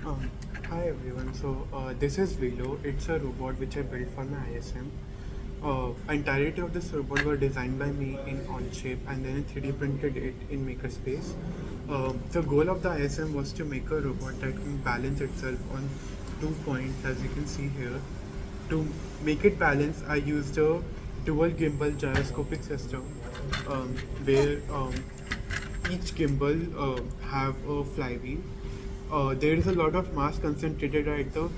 Um, Hi everyone. This is Velo. It's a robot which I built for my ISM. Entirety of this robot were designed by me in Onshape and then I 3D printed it in Makerspace. The goal of the ISM was to make a robot that can balance itself on 2 points, as you can see here. To make it balance, I used a dual gimbal gyroscopic system, where each gimbal have a flywheel. There is a lot of mass concentrated at the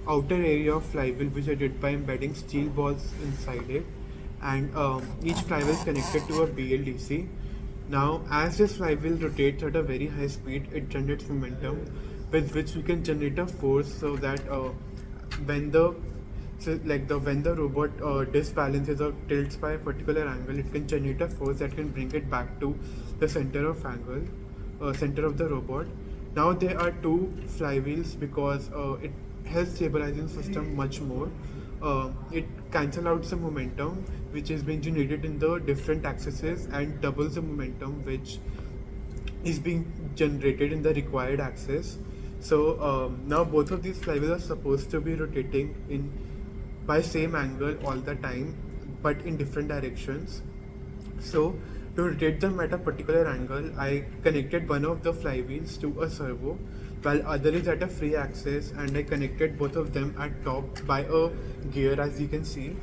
outer area of flywheel, which I did by embedding steel balls inside it, and each flywheel is connected to a BLDC. Now, as this flywheel rotates at a very high speed, it generates momentum, with which we can generate a force so that when the when the robot disbalances or tilts by a particular angle, it can generate a force that can bring it back to the center of the robot. Now there are two flywheels because it helps stabilizing system much more. It cancel out some momentum which is being generated in the different axes and doubles the momentum which is being generated in the required axis. Now both of these flywheels are supposed to be rotating in by same angle all the time, but in different directions. So to rotate them at a particular angle, I connected one of the flywheels to a servo, while other is at a free axis, and I connected both of them at top by a gear, as you can see.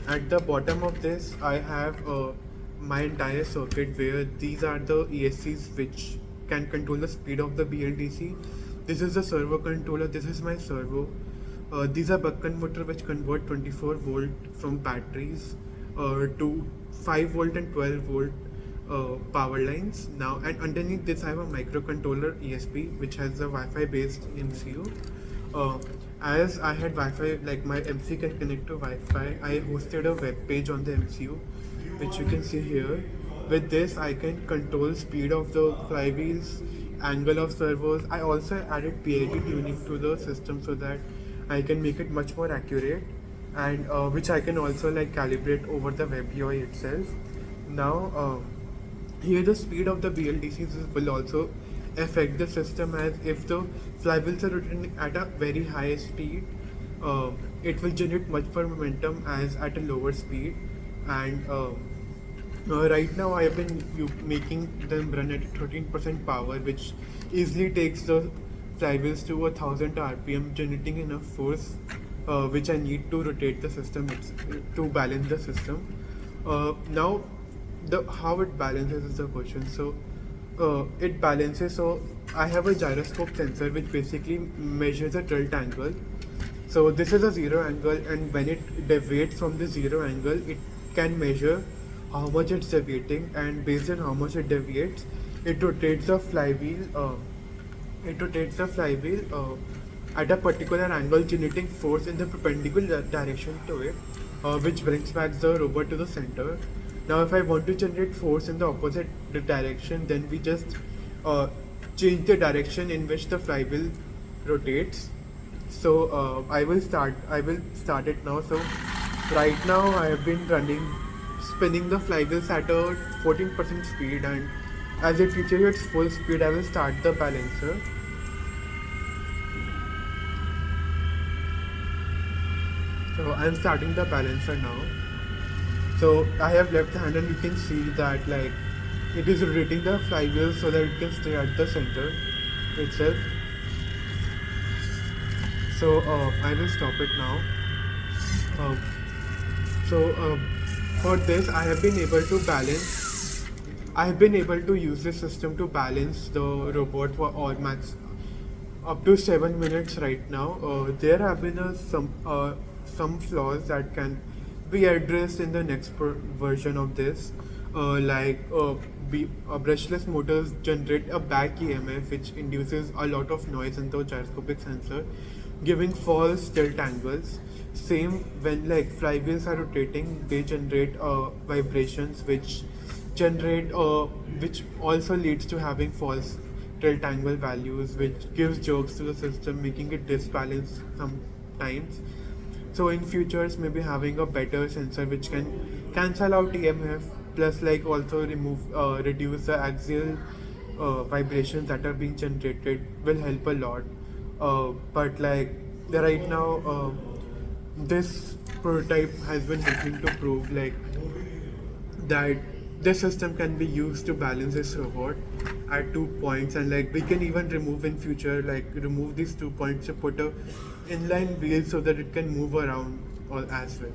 At the bottom of this, I have my entire circuit where these are the ESCs which can control the speed of the BLDC. This is the servo controller. This is my servo. These are buck converter which convert 24 volt from batteries to 5 volt and 12 volt power lines. Now, and underneath this I have a microcontroller ESP which has a Wi-Fi based MCU. uh, as I had Wi-Fi, like my MC can connect to Wi-Fi, I hosted a web page on the MCU which you can see here. With this I can control speed of the flywheels, angle of servos. I also added PID tuning to the system so that I can make it much more accurate, and which I can also like calibrate over the web UI itself. Now, here the speed of the BLDCs will also affect the system, as if the flywheels are rotating at a very high speed, it will generate much more momentum as at a lower speed. And right now I have been making them run at 13% power, which easily takes the flywheels to 1000 RPM, generating enough force which I need to rotate the system to balance the system. Now, the how it balances is the question. It balances. So I have a gyroscope sensor which basically measures the tilt angle. So this is a zero angle, and when it deviates from the zero angle, it can measure how much it's deviating, and based on how much it deviates, it rotates the flywheel. At a particular angle, generating force in the perpendicular direction to it, which brings back the robot to the center. Now, if I want to generate force in the opposite direction, then we just uh, change the direction in which the flywheel rotates. I will start it now. So right now I have been spinning the flywheels at a 14% speed, and as it reaches its full speed, I will start the balancer. So I'm starting the balancer now. So I have left hand, and you can see that like it is rotating the flywheel so that it can stay at the center itself. I will stop it now. Uh, so uh, for this, I have been able to balance. I have been able to use this system to balance the robot for all max up to 7 minutes right now. There have been some flaws that can be addressed in the next version of this, brushless motors generate a back EMF which induces a lot of noise in the gyroscopic sensor, giving false tilt angles. Same when like flywheels are rotating, they generate vibrations which also leads to having false tilt angle values, which gives jerks to the system, making it disbalanced sometimes. So in futures, maybe having a better sensor which can cancel out EMF, plus like also reduce the axial vibrations that are being generated will help a lot. But like right now, this prototype has been looking to prove like that this system can be used to balance this robot at 2 points, and like we can even remove in future, like remove these 2 points to put a inline wheel so that it can move around all as well.